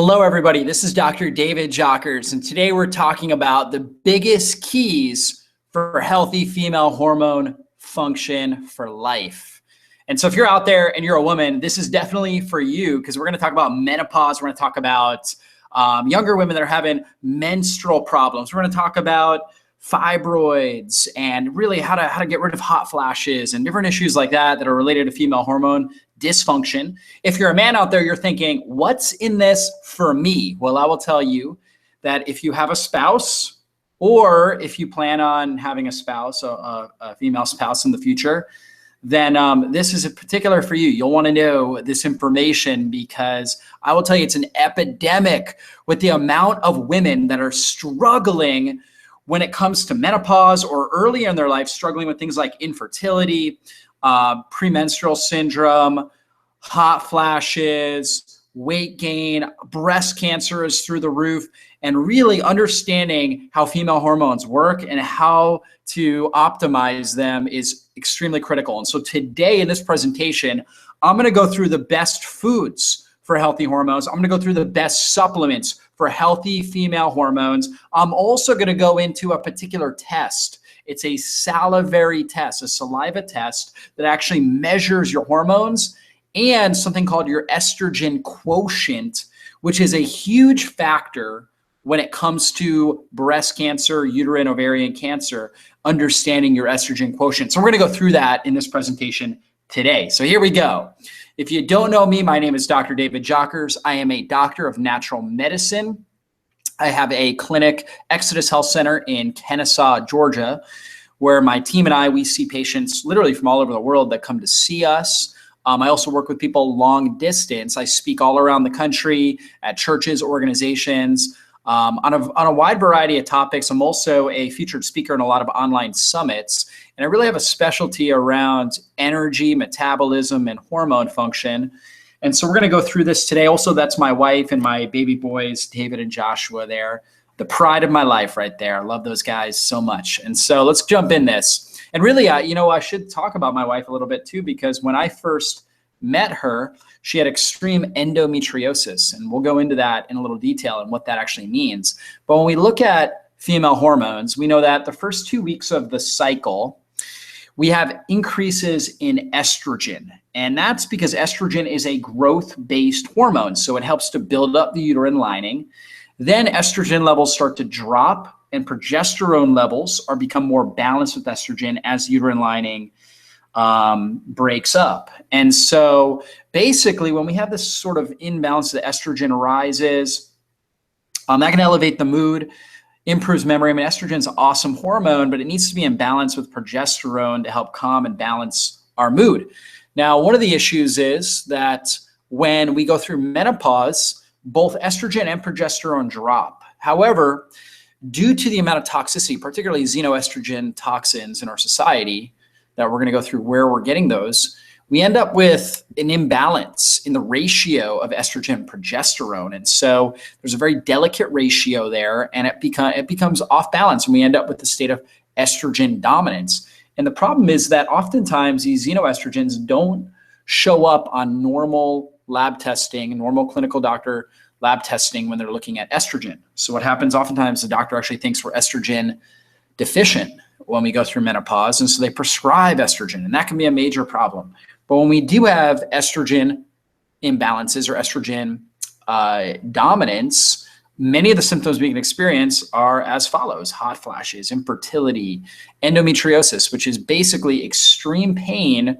Hello, everybody. This is Dr. David Jockers, and today we're talking about the biggest keys for healthy female hormone function for life. And so if you're out there and you're a woman, this is definitely for you because we're going to talk about menopause. We're going to talk about younger women that are having menstrual problems. We're going to talk about fibroids and really how to get rid of hot flashes and different issues like that are related to female hormone dysfunction. If you're a man out there, you're thinking, what's in this for me? Well, I will tell you that if you have a spouse or if you plan on having a spouse, a female spouse in the future, then this is a particular for you. You'll want to know this information because I will tell you it's an epidemic with the amount of women that are struggling when it comes to menopause or early in their life, struggling with things like infertility, premenstrual syndrome, hot flashes, weight gain, breast cancer is through the roof, and really understanding how female hormones work and how to optimize them is extremely critical. And so today in this presentation, I'm going to go through the best foods for healthy hormones. I'm going to go through the best supplements for healthy female hormones. I'm also going to go into a particular test. It's a salivary test, a saliva test that actually measures your hormones and something called your estrogen quotient, which is a huge factor when it comes to breast cancer, uterine, ovarian cancer, understanding your estrogen quotient. So we're going to go through that in this presentation today. So here we go. If you don't know me, my name is Dr. David Jockers. I am a doctor of natural medicine. I have a clinic, Exodus Health Center in Kennesaw, Georgia, where my team and we see patients literally from all over the world that come to see us. I also work with people long distance. I speak all around the country at churches, organizations, on a wide variety of topics. I'm also a featured speaker in a lot of online summits. And I really have a specialty around energy, metabolism, and hormone function. And so we're going to go through this today. Also, that's my wife and my baby boys, David and Joshua there. The pride of my life right there. I love those guys so much. And so let's jump in this. And really, I should talk about my wife a little bit too, because when I first met her, she had extreme endometriosis. And we'll go into that in a little detail and what that actually means. But when we look at female hormones, we know that the first 2 weeks of the cycle, we have increases in estrogen. And that's because estrogen is a growth-based hormone. So it helps to build up the uterine lining. Then estrogen levels start to drop and progesterone levels become more balanced with estrogen as the uterine lining breaks up. And so basically when we have this sort of imbalance, the estrogen rises, that can elevate the mood, improves memory. I mean, estrogen is an awesome hormone, but it needs to be in balance with progesterone to help calm and balance our mood. Now, one of the issues is that when we go through menopause, both estrogen and progesterone drop. However, due to the amount of toxicity, particularly xenoestrogen toxins in our society, that we're going to go through where we're getting those, we end up with an imbalance in the ratio of estrogen and progesterone. And so there's a very delicate ratio there, and it becomes off balance, and we end up with the state of estrogen dominance. And the problem is that oftentimes these xenoestrogens don't show up on normal lab testing, normal clinical doctor lab testing when they're looking at estrogen. So what happens oftentimes, the doctor actually thinks we're estrogen deficient when we go through menopause. And so they prescribe estrogen, and that can be a major problem. But when we do have estrogen imbalances or estrogen dominance, many of the symptoms we can experience are as follows: hot flashes, infertility, endometriosis, which is basically extreme pain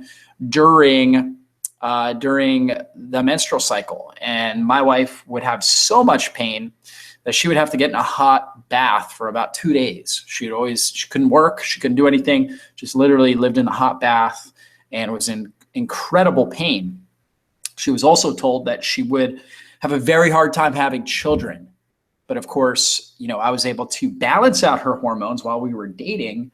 during the menstrual cycle. And my wife would have so much pain that she would have to get in a hot bath for about 2 days. She couldn't work, she couldn't do anything, just literally lived in a hot bath and was in incredible pain. She was also told that she would have a very hard time having children. But of course, I was able to balance out her hormones while we were dating.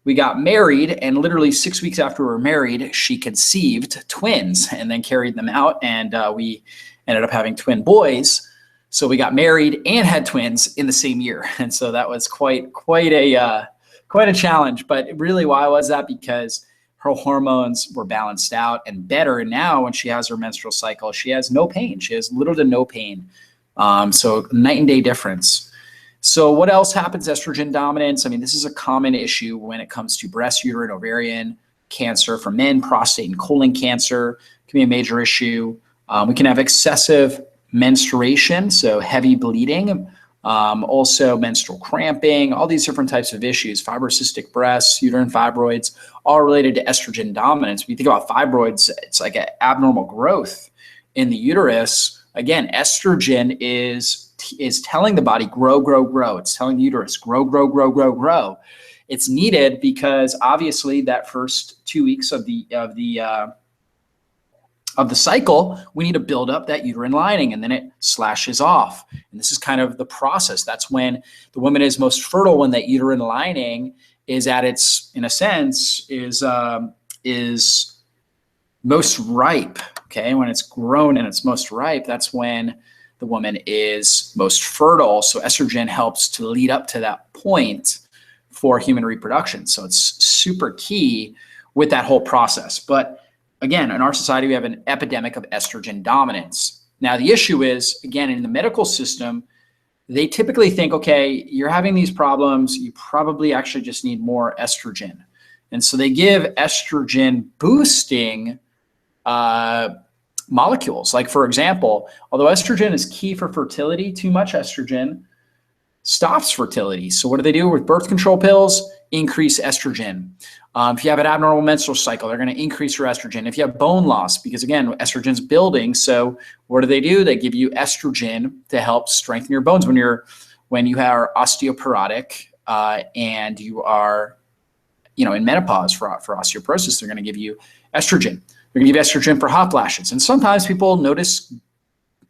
We got married, and literally 6 weeks after we were married, she conceived twins and then carried them out, and we ended up having twin boys. So we got married and had twins in the same year. And so that was quite a challenge. But really, why was that? Because her hormones were balanced out and better. And now when she has her menstrual cycle, she has no pain. She has little to no pain So night and day difference. So what else happens? Estrogen dominance. I mean, this is a common issue when it comes to breast, uterine, ovarian cancer for men. Prostate and colon cancer can be a major issue. We can have excessive menstruation, so heavy bleeding, also menstrual cramping, all these different types of issues, fibrocystic breasts, uterine fibroids, all related to estrogen dominance. When you think about fibroids, it's like an abnormal growth in the uterus. Again, estrogen is telling the body, grow, grow, grow. It's telling the uterus, grow, grow, grow, grow, grow. It's needed because obviously that first 2 weeks of the cycle, we need to build up that uterine lining, and then it slashes off. And this is kind of the process. That's when the woman is most fertile, when that uterine lining is at its, in a sense, is most ripe. Okay, when it's grown and it's most ripe, that's when the woman is most fertile. So estrogen helps to lead up to that point for human reproduction. So it's super key with that whole process. But again, in our society, we have an epidemic of estrogen dominance. Now, the issue is, again, in the medical system, they typically think, okay, you're having these problems, you probably actually just need more estrogen. And so they give estrogen boosting molecules. Like, for example, although estrogen is key for fertility, too much estrogen stops fertility. So what do they do with birth control pills? Increase estrogen. If you have an abnormal menstrual cycle, they're going to increase your estrogen. If you have bone loss, because again, estrogen's building. So what do? They give you estrogen to help strengthen your bones when you are osteoporotic and you are, in menopause for osteoporosis. They're going to give you estrogen. They're going to give you estrogen for hot flashes. And sometimes people notice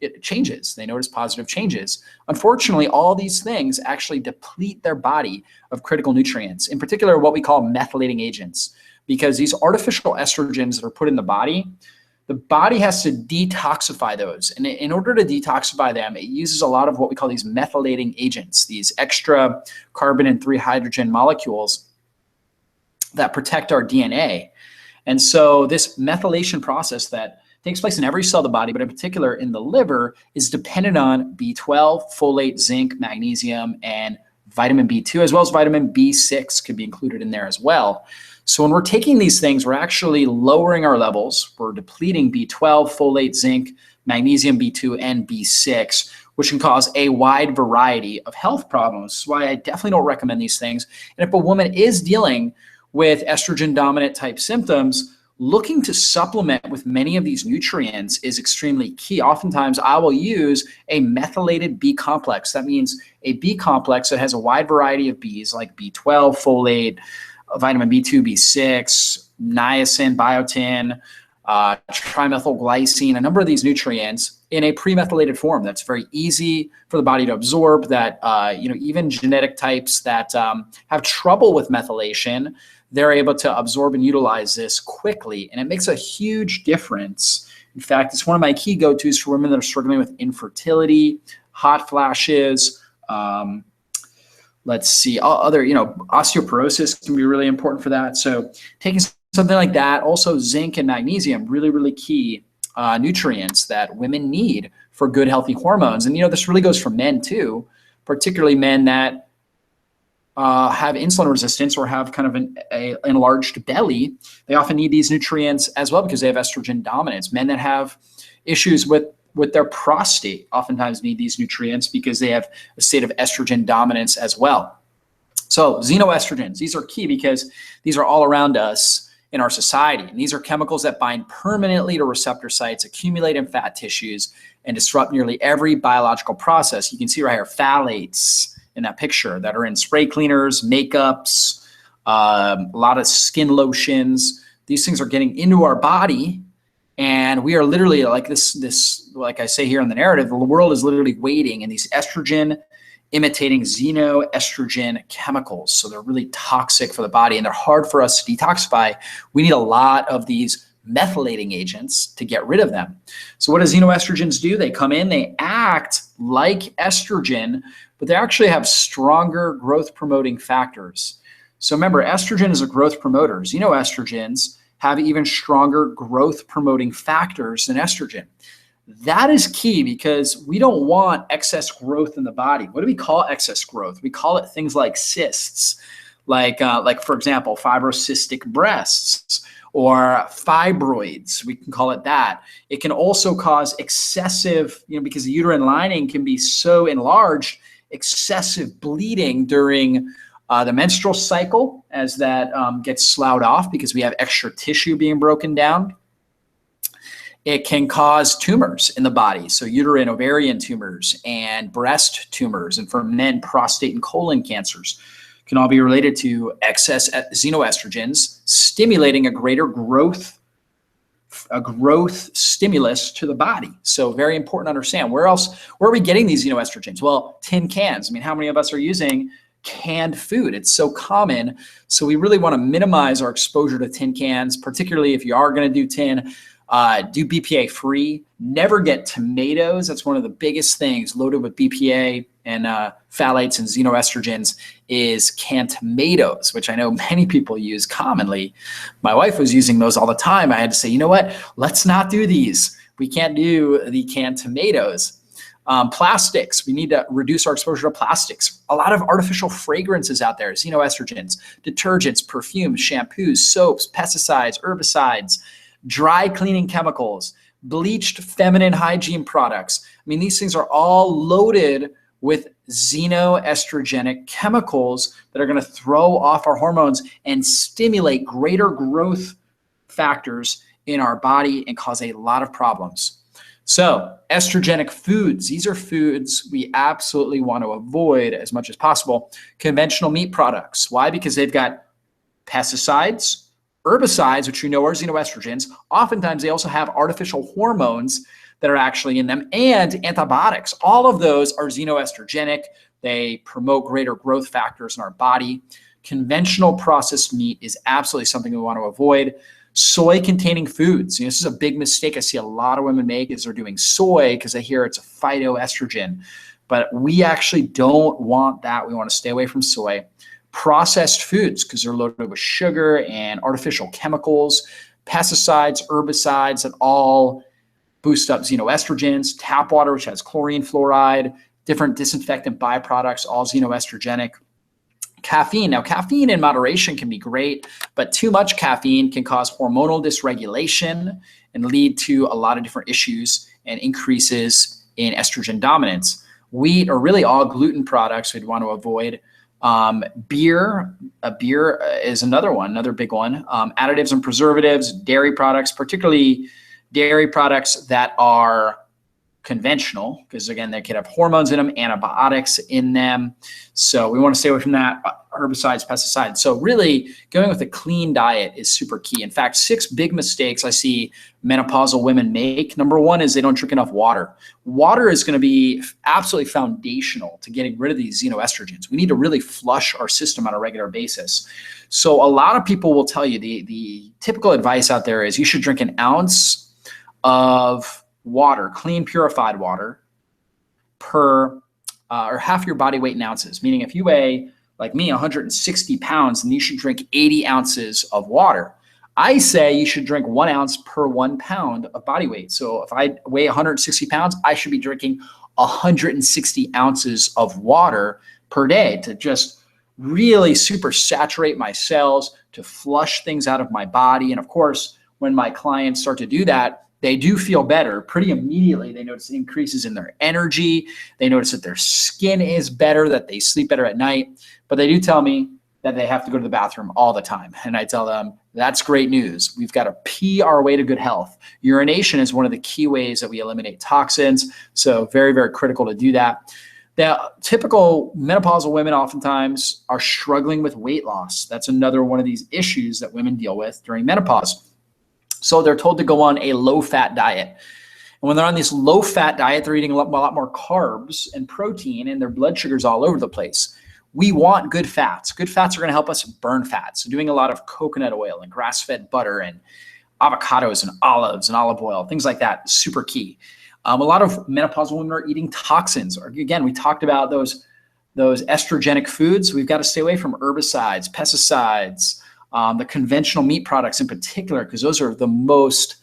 it changes. They notice positive changes. Unfortunately, all these things actually deplete their body of critical nutrients, in particular what we call methylating agents, because these artificial estrogens that are put in the body has to detoxify those. And in order to detoxify them, it uses a lot of what we call these methylating agents, these extra carbon and 3 hydrogen molecules that protect our DNA. And so this methylation process that takes place in every cell of the body, but in particular in the liver, is dependent on B12, folate, zinc, magnesium, and vitamin B2, as well as vitamin B6 could be included in there as well. So when we're taking these things, we're actually lowering our levels. We're depleting B12, folate, zinc, magnesium, B2, and B6, which can cause a wide variety of health problems. That's why I definitely don't recommend these things. And if a woman is dealing with estrogen dominant type symptoms, looking to supplement with many of these nutrients is extremely key. Oftentimes, I will use a methylated B complex. That means a B complex that has a wide variety of Bs like B12, folate, vitamin B2, B6, niacin, biotin, trimethylglycine, a number of these nutrients in a pre-methylated form that's very easy for the body to absorb, that even genetic types that have trouble with methylation, they're able to absorb and utilize this quickly, and it makes a huge difference. In fact, it's one of my key go-tos for women that are struggling with infertility, hot flashes, osteoporosis can be really important for that. So taking something like that, also zinc and magnesium, really, really key nutrients that women need for good, healthy hormones. And, this really goes for men too, particularly men that have insulin resistance or have kind of an enlarged belly. They often need these nutrients as well because they have estrogen dominance. Men that have issues with their prostate oftentimes need these nutrients because they have a state of estrogen dominance as well. So xenoestrogens, these are key because these are all around us in our society. And these are chemicals that bind permanently to receptor sites, accumulate in fat tissues, and disrupt nearly every biological process. You can see right here, phthalates in that picture that are in spray cleaners, makeups, a lot of skin lotions. These things are getting into our body, and we are literally like this, like I say here in the narrative, the world is literally waiting in these estrogen imitating xenoestrogen chemicals. So they're really toxic for the body and they're hard for us to detoxify. We need a lot of these methylating agents to get rid of them. So what do xenoestrogens do? They come in, they act like estrogen, but they actually have stronger growth promoting factors. So remember, estrogen is a growth promoter. Xenoestrogens have even stronger growth promoting factors than estrogen. That is key because we don't want excess growth in the body. What do we call excess growth? We call it things like cysts, like for example, fibrocystic breasts or fibroids. We can call it that. It can also cause excessive, because the uterine lining can be so enlarged, excessive bleeding during the menstrual cycle as that gets sloughed off because we have extra tissue being broken down. It can cause tumors in the body, so uterine, ovarian tumors and breast tumors, and for men, prostate and colon cancers can all be related to excess xenoestrogens stimulating a greater growth stimulus to the body. So very important to understand. Where are we getting these xenoestrogens? Well, tin cans. I mean, how many of us are using canned food? It's so common. So we really want to minimize our exposure to tin cans, particularly if you are going to do tin. Do BPA free. Never get tomatoes. That's one of the biggest things loaded with BPA and phthalates and xenoestrogens is canned tomatoes, which I know many people use commonly. My wife was using those all the time. I had to say, you know what? Let's not do these. We can't do the canned tomatoes. Plastics. We need to reduce our exposure to plastics. A lot of artificial fragrances out there, xenoestrogens, detergents, perfumes, shampoos, soaps, pesticides, herbicides, dry cleaning chemicals, bleached feminine hygiene products. I mean, these things are all loaded with xenoestrogenic chemicals that are going to throw off our hormones and stimulate greater growth factors in our body and cause a lot of problems. So estrogenic foods, these are foods we absolutely want to avoid as much as possible. Conventional meat products. Why? Because they've got pesticides, herbicides, which we know are xenoestrogens. Oftentimes, they also have artificial hormones that are actually in them, and antibiotics. All of those are xenoestrogenic. They promote greater growth factors in our body. Conventional processed meat is absolutely something we want to avoid. Soy-containing foods. This is a big mistake I see a lot of women make is they're doing soy because they hear it's a phytoestrogen. But we actually don't want that. We want to stay away from soy. Processed foods because they're loaded with sugar and artificial chemicals, pesticides, herbicides that all boost up xenoestrogens, tap water, which has chlorine, fluoride, different disinfectant byproducts, all xenoestrogenic. Caffeine. Now, caffeine in moderation can be great, but too much caffeine can cause hormonal dysregulation and lead to a lot of different issues and increases in estrogen dominance. Wheat or really all gluten products we'd want to avoid. Beer is another big one. Additives and preservatives, dairy products, particularly dairy products that are conventional, because again, they could have hormones in them, antibiotics in them. So we want to stay away from that. Herbicides, pesticides. So really going with a clean diet is super key. In fact, 6 big mistakes I see menopausal women make. Number 1 is they don't drink enough water. Water is going to be absolutely foundational to getting rid of these xenoestrogens. We need to really flush our system on a regular basis. So a lot of people will tell you the typical advice out there is you should drink an ounce of water, clean, purified water per or half your body weight in ounces. Meaning if you weigh, like me, 160 pounds, then you should drink 80 ounces of water. I say you should drink 1 ounce per 1 pound of body weight. So if I weigh 160 pounds, I should be drinking 160 ounces of water per day to just really super saturate my cells, to flush things out of my body. And of course, when my clients start to do that, they do feel better pretty immediately. They notice increases in their energy. They notice that their skin is better, that they sleep better at night. But they do tell me that they have to go to the bathroom all the time. And I tell them, that's great news. We've got to pee our way to good health. Urination is one of the key ways that we eliminate toxins. So very, very critical to do that. Now, typical menopausal women oftentimes are struggling with weight loss. That's another one of these issues that women deal with during menopause. So they're told to go on a low-fat diet. And when they're on this low-fat diet, they're eating a lot more carbs and protein, and their blood sugar's all over the place. We want good fats. Good fats are going to help us burn fat. So doing a lot of coconut oil and grass-fed butter and avocados and olives and olive oil, things like that, super key. A lot of menopausal women are eating toxins. Or again, we talked about those estrogenic foods. We've got to stay away from herbicides, pesticides, the conventional meat products in particular, because those are the most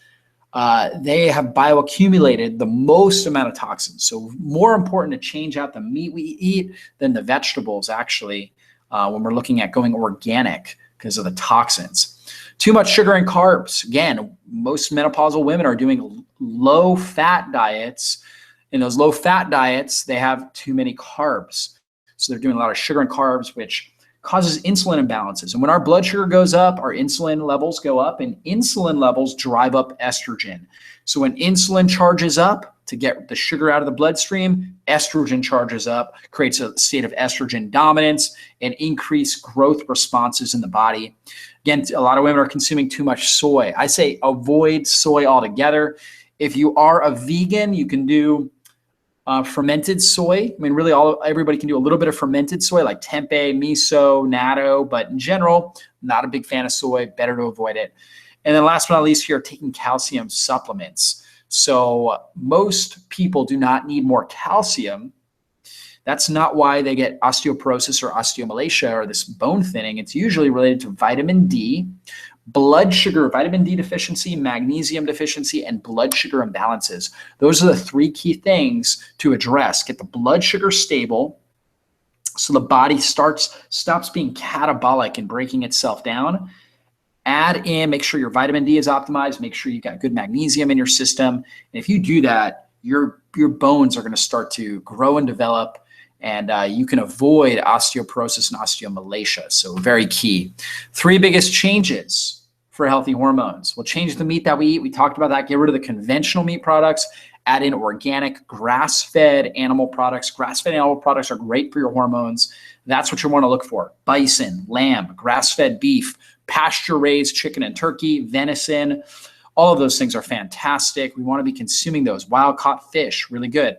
they have bioaccumulated the most amount of toxins. So more important to change out the meat we eat than the vegetables, actually, when we're looking at going organic because of the toxins. Too much sugar and carbs. Again, most menopausal women are doing low-fat diets. In those low-fat diets, they have too many carbs. So they're doing a lot of sugar and carbs, which causes insulin imbalances. And when our blood sugar goes up, our insulin levels go up, and insulin levels drive up estrogen. So when insulin charges up to get the sugar out of the bloodstream, estrogen charges up, creates a state of estrogen dominance and increased growth responses in the body. Again, a lot of women are consuming too much soy. I say avoid soy altogether. If you are a vegan, you can do fermented soy. I mean, really everybody can do a little bit of fermented soy like tempeh, miso, natto, but in general, not a big fan of soy, better to avoid it. And then last but not least here, taking calcium supplements. So most people do not need more calcium. That's not why they get osteoporosis or osteomalacia or this bone thinning. It's usually related to vitamin D, blood sugar, vitamin D deficiency, magnesium deficiency, and blood sugar imbalances. Those are the three key things to address. Get the blood sugar stable so the body stops being catabolic and breaking itself down. Add in, make sure your vitamin D is optimized, make sure you got good magnesium in your system. And if you do that, your bones are going to start to grow and develop, and you can avoid osteoporosis and osteomalacia. So very key. Three biggest changes for healthy hormones. We'll change the meat that we eat. We talked about that. Get rid of the conventional meat products. Add in organic grass-fed animal products. Grass-fed animal products are great for your hormones. That's what you want to look for. Bison, lamb, grass-fed beef, pasture-raised chicken and turkey, venison. All of those things are fantastic. We want to be consuming those. Wild-caught fish, really good.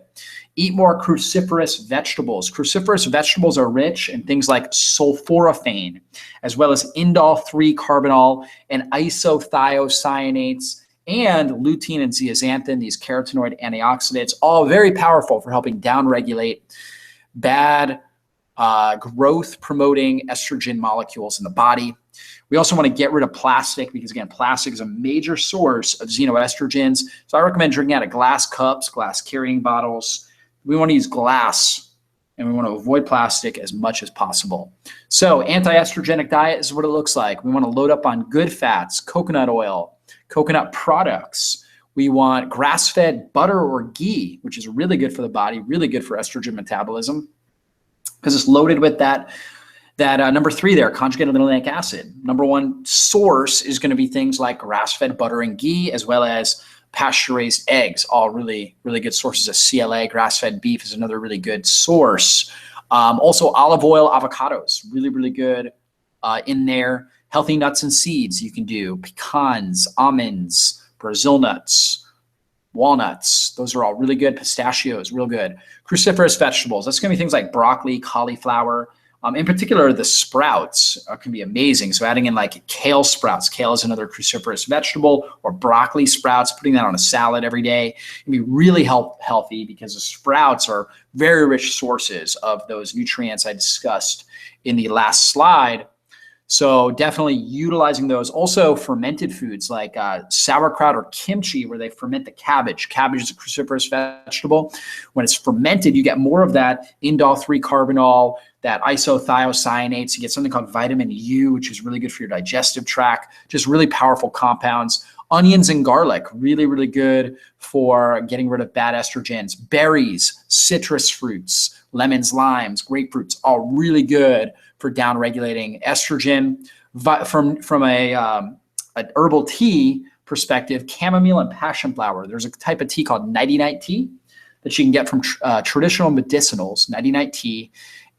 Eat more cruciferous vegetables. Cruciferous vegetables are rich in things like sulforaphane, as well as indole-3 carbinol and isothiocyanates, and lutein and zeaxanthin, these carotenoid antioxidants, all very powerful for helping downregulate bad growth-promoting estrogen molecules in the body. We also want to get rid of plastic because, again, plastic is a major source of xenoestrogens. So I recommend drinking out of glass cups, glass carrying bottles. We want to use glass, and we want to avoid plastic as much as possible. So anti-estrogenic diet is what it looks like. We want to load up on good fats, coconut oil, coconut products. We want grass-fed butter or ghee, which is really good for the body, really good for estrogen metabolism because it's loaded with that number 3 there, conjugated linoleic acid. Number 1 source is going to be things like grass-fed butter and ghee, as well as pasture-raised eggs, all really, really good sources of CLA. Grass-fed beef is another really good source. Also olive oil, avocados, really, really good in there. Healthy nuts and seeds you can do. Pecans, almonds, Brazil nuts, walnuts. Those are all really good. Pistachios, real good. Cruciferous vegetables. That's going to be things like broccoli, cauliflower. In particular, the sprouts can be amazing. So adding in like kale sprouts. Kale is another cruciferous vegetable, or broccoli sprouts, putting that on a salad every day can be really healthy because the sprouts are very rich sources of those nutrients I discussed in the last slide. So definitely utilizing those. Also fermented foods like sauerkraut or kimchi, where they ferment the cabbage. Cabbage is a cruciferous vegetable. When it's fermented, you get more of that indole-3 carbinol, that isothiocyanates. You get something called vitamin U, which is really good for your digestive tract. Just really powerful compounds. Onions and garlic, really, really good for getting rid of bad estrogens. Berries, citrus fruits, lemons, limes, grapefruits, all really good for downregulating estrogen. From an herbal tea perspective, chamomile and passion flower. There's a type of tea called nighty-night tea that you can get from traditional medicinals, nighty-night tea.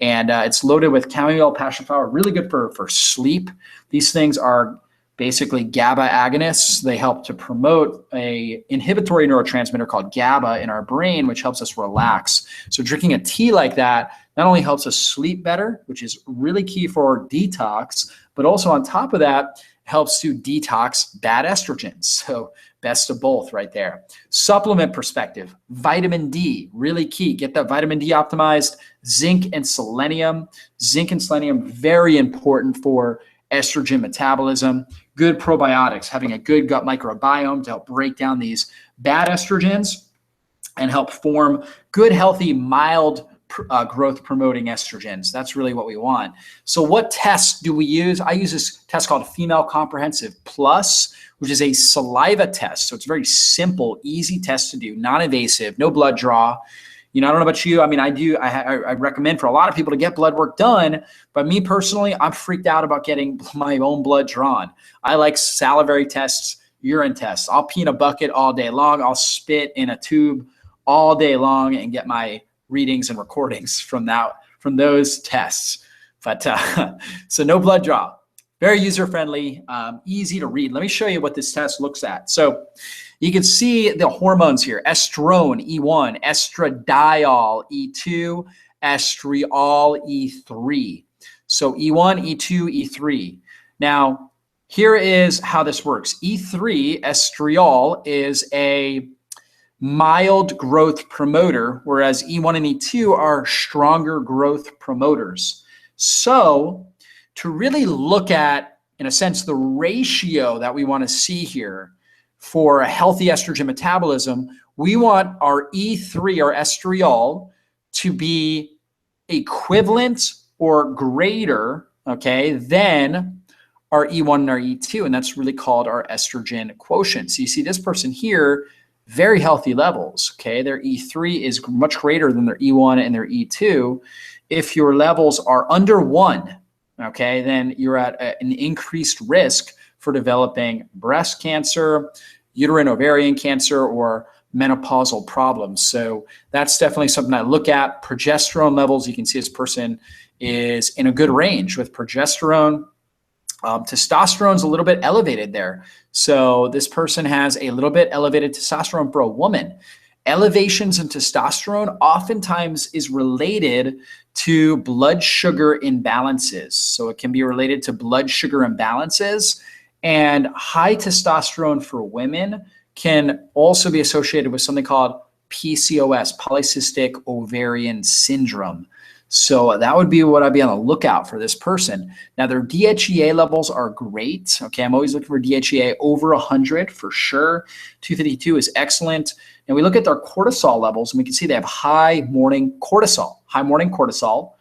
And it's loaded with chamomile, passion flower, really good for sleep. These things are basically GABA agonists. They help to promote a inhibitory neurotransmitter called GABA in our brain, which helps us relax. So drinking a tea like that not only helps us sleep better, which is really key for detox, but also on top of that, helps to detox bad estrogens. So best of both right there. Supplement perspective, vitamin D, really key. Get that vitamin D optimized. Zinc and selenium. Zinc and selenium, very important for estrogen metabolism. good probiotics, having a good gut microbiome to help break down these bad estrogens and help form good, healthy, mild growth promoting estrogens. That's really what we want. So what tests do we use? I use this test called Female Comprehensive Plus, which is a saliva test. So it's a very simple, easy test to do, non-invasive, no blood draw. You know, I don't know about you. I mean, I recommend for a lot of people to get blood work done, but me personally, I'm freaked out about getting my own blood drawn. I like salivary tests, urine tests. I'll pee in a bucket all day long. I'll spit in a tube all day long and get my readings and recordings from those tests. But so no blood draw, very user-friendly, easy to read. Let me show you what this test looks at. So you can see the hormones here: estrone, E1, estradiol, E2, estriol, E3. So E1, E2, E3. Now, here is how this works. E3, estriol, is a mild growth promoter, whereas E1 and E2 are stronger growth promoters. So to really look at, in a sense, the ratio that we want to see here for a healthy estrogen metabolism, we want our E3 or estriol to be equivalent or greater, okay, than our E1 and our E2, and that's really called our estrogen quotient. So you see this person here, very healthy levels, okay? Their E3 is much greater than their E1 and their E2. If your levels are under 1, okay, then you're at an increased risk for developing breast cancer, uterine ovarian cancer, or menopausal problems. So that's definitely something I look at. Progesterone levels, you can see this person is in a good range with progesterone. Testosterone's a little bit elevated there. So this person has a little bit elevated testosterone for a woman. Elevations in testosterone oftentimes is related to blood sugar imbalances. So it can be related to blood sugar imbalances, and high testosterone for women can also be associated with something called PCOS, polycystic ovarian syndrome. So that would be what I'd be on the lookout for this person. Now, their DHEA levels are great. Okay, I'm always looking for DHEA over 100 for sure. 252 is excellent. And we look at their cortisol levels, and we can see they have high morning cortisol. High morning cortisol.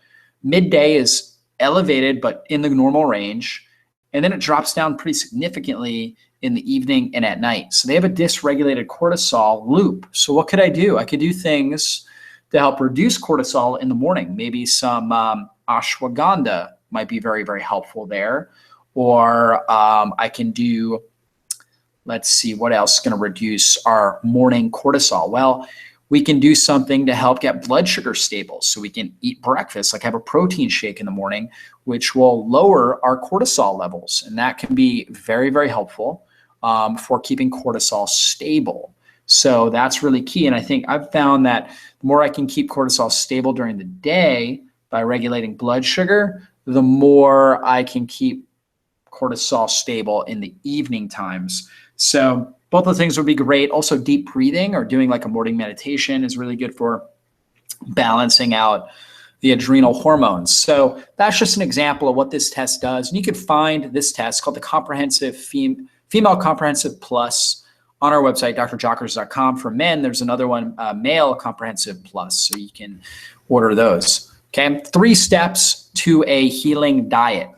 Midday is elevated, but in the normal range. And then it drops down pretty significantly in the evening and at night. So they have a dysregulated cortisol loop. So what could I do? I could do things to help reduce cortisol in the morning. Maybe some ashwagandha might be very, very helpful there. Or I can do, let's see, what else is going to reduce our morning cortisol? Well, we can do something to help get blood sugar stable. So we can eat breakfast, like have a protein shake in the morning, which will lower our cortisol levels. And that can be very, very helpful for keeping cortisol stable. So that's really key. And I think I've found that the more I can keep cortisol stable during the day by regulating blood sugar, the more I can keep cortisol stable in the evening times. So both of the things would be great. Also, deep breathing or doing like a morning meditation is really good for balancing out the adrenal hormones. So that's just an example of what this test does. And you can find this test called the Comprehensive Female Comprehensive Plus on our website, drjockers.com. For men, there's another one, Male Comprehensive Plus, so you can order those. Okay, 3 steps to a healing diet.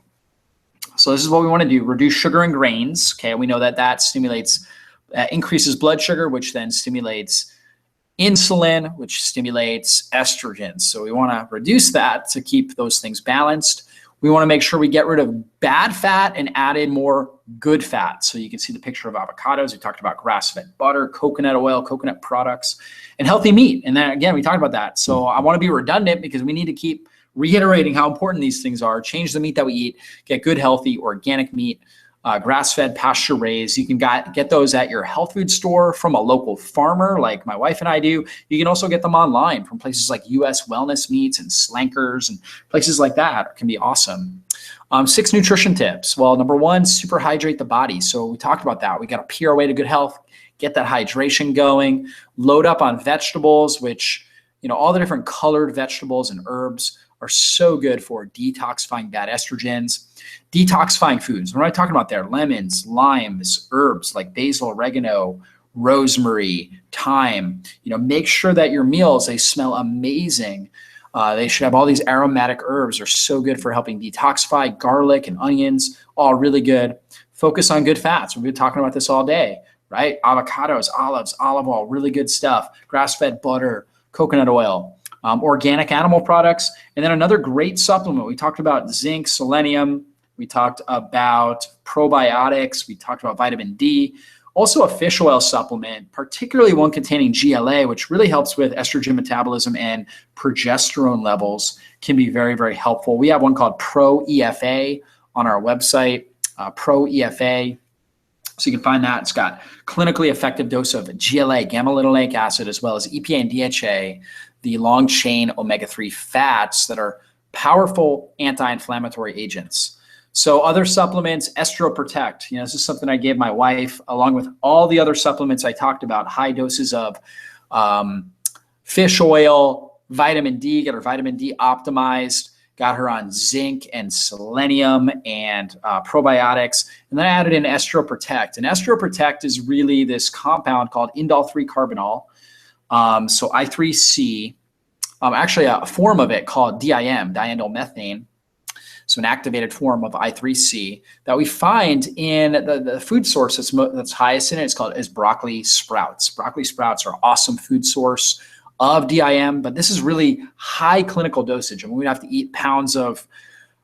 So this is what we want to do: reduce sugar and grains. Okay, we know that that stimulates, increases blood sugar, which then stimulates insulin, which stimulates estrogens. So we want to reduce that to keep those things balanced. We want to make sure we get rid of bad fat and add in more good fat. So you can see the picture of avocados. We talked about grass-fed butter, coconut oil, coconut products, and healthy meat. And then again, we talked about that. So I want to be redundant because we need to keep reiterating how important these things are. Change the meat that we eat, get good, healthy, organic meat, grass-fed, pasture-raised. You can get those at your health food store from a local farmer like my wife and I do. You can also get them online from places like US Wellness Meats and Slankers and places like that. It can be awesome. 6 nutrition tips. Well, number 1, super hydrate the body. So we talked about that. We got to pee our way to good health, get that hydration going, load up on vegetables, which, you know, all the different colored vegetables and herbs are so good for detoxifying bad estrogens. Detoxifying foods. What am I talking about there? Lemons, limes, herbs like basil, oregano, rosemary, thyme. Make sure that your meals, they smell amazing. They should have all these aromatic herbs. Are so good for helping detoxify. Garlic and onions, all really good. Focus on good fats. We've been talking about this all day, right? Avocados, olives, olive oil, really good stuff. Grass-fed butter, coconut oil, organic animal products. And then another great supplement. We talked about zinc, selenium. We talked about probiotics. We talked about vitamin D. Also a fish oil supplement, particularly one containing GLA, which really helps with estrogen metabolism and progesterone levels, can be very, very helpful. We have one called Pro EFA on our website, Pro EFA. So you can find that. It's got clinically effective dose of GLA, gamma-linolenic acid, as well as EPA and DHA, the long-chain omega-3 fats that are powerful anti-inflammatory agents. So other supplements, Estro Protect. This is something I gave my wife, along with all the other supplements I talked about, high doses of fish oil, vitamin D, get her vitamin D optimized, got her on zinc and selenium and probiotics. And then I added in Estro Protect. And Estro Protect is really this compound called indole 3-carbinol. So I3C, actually a form of it called DIM, diindolylmethane. So an activated form of I3C that we find in the food source that's highest in it is broccoli sprouts. Broccoli sprouts are an awesome food source of DIM, but this is really high clinical dosage. We'd have to eat pounds of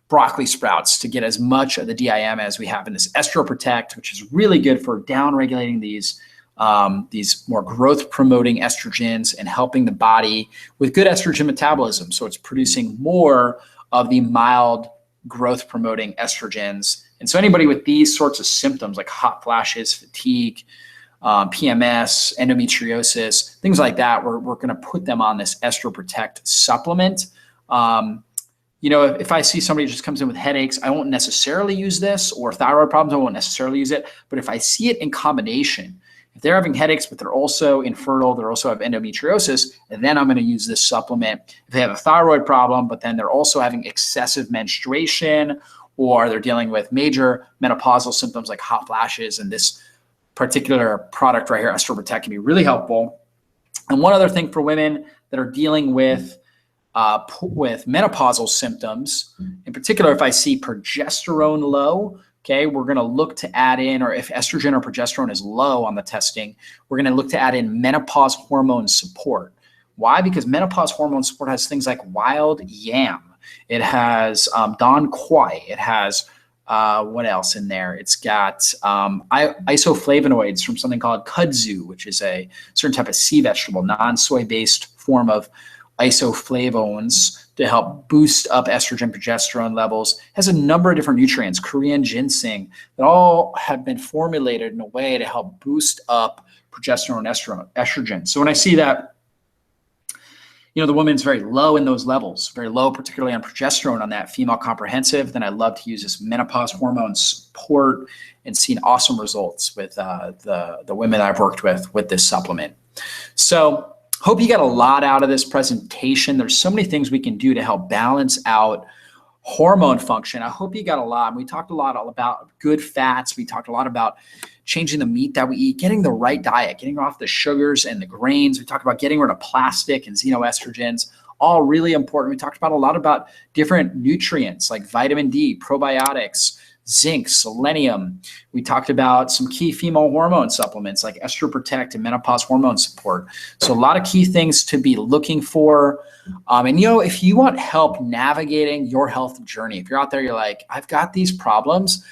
broccoli sprouts to get as much of the DIM as we have in this Estro Protect, which is really good for down-regulating these more growth-promoting estrogens and helping the body with good estrogen metabolism. So it's producing more of the mild growth-promoting estrogens. And so anybody with these sorts of symptoms like hot flashes, fatigue, PMS, endometriosis, things like that, we're going to put them on this Estro Protect supplement. If I see somebody who just comes in with headaches, I won't necessarily use this, or thyroid problems, I won't necessarily use it. But if I see it in combination, if they're having headaches, but they're also infertile, they also have endometriosis, and then I'm going to use this supplement. If they have a thyroid problem, but then they're also having excessive menstruation, or they're dealing with major menopausal symptoms like hot flashes, and this particular product right here, Estro Protect, can be really helpful. And one other thing for women that are dealing with menopausal symptoms, in particular, if I see progesterone low, okay, we're going to look to add in, or if estrogen or progesterone is low on the testing, we're going to look to add in menopause hormone support. Why? Because menopause hormone support has things like wild yam. It has Don Quai. It has what else in there? It's got isoflavonoids from something called kudzu, which is a certain type of sea vegetable, non-soy based form of isoflavones to help boost up estrogen progesterone levels. It has a number of different nutrients, Korean ginseng, that all have been formulated in a way to help boost up progesterone and estrogen. So when I see that, the woman's very low in those levels, very low, particularly on progesterone on that female comprehensive, then I love to use this menopause hormone support and seen awesome results with the women I've worked with this supplement. So hope you got a lot out of this presentation. There's so many things we can do to help balance out hormone function. I hope you got a lot. We talked a lot about good fats. We talked a lot about changing the meat that we eat, getting the right diet, getting off the sugars and the grains. We talked about getting rid of plastic and xenoestrogens, all really important. We talked about a lot about different nutrients like vitamin D, probiotics, zinc, selenium. We talked about some key female hormone supplements like Estro Protect and menopause hormone support. So a lot of key things to be looking for. And if you want help navigating your health journey, if you're out there, you're like, I've got these problems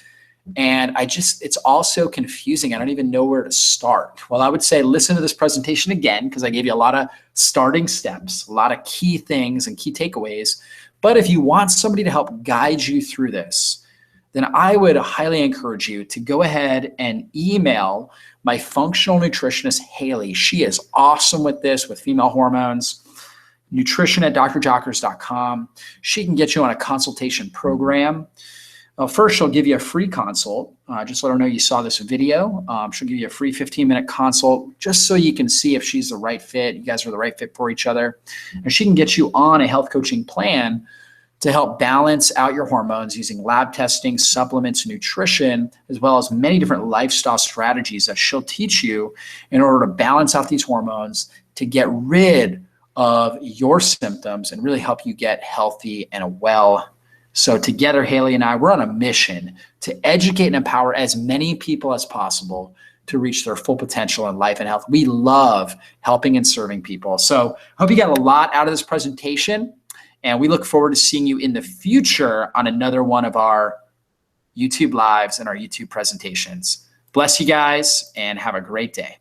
and it's all so confusing. I don't even know where to start. Well, I would say listen to this presentation again, because I gave you a lot of starting steps, a lot of key things and key takeaways. But if you want somebody to help guide you through this, then I would highly encourage you to go ahead and email my functional nutritionist, Haley. She is awesome with this, with female hormones, nutrition@drjockers.com. She can get you on a consultation program. First, she'll give you a free consult. Just let her know you saw this video. She'll give you a free 15-minute consult just so you can see if she's the right fit. You guys are the right fit for each other. And she can get you on a health coaching plan to help balance out your hormones using lab testing, supplements, nutrition, as well as many different lifestyle strategies that she'll teach you in order to balance out these hormones to get rid of your symptoms and really help you get healthy and well. So together, Haley and I, we're on a mission to educate and empower as many people as possible to reach their full potential in life and health. We love helping and serving people. So I hope you got a lot out of this presentation, and we look forward to seeing you in the future on another one of our YouTube lives and our YouTube presentations. Bless you guys and have a great day.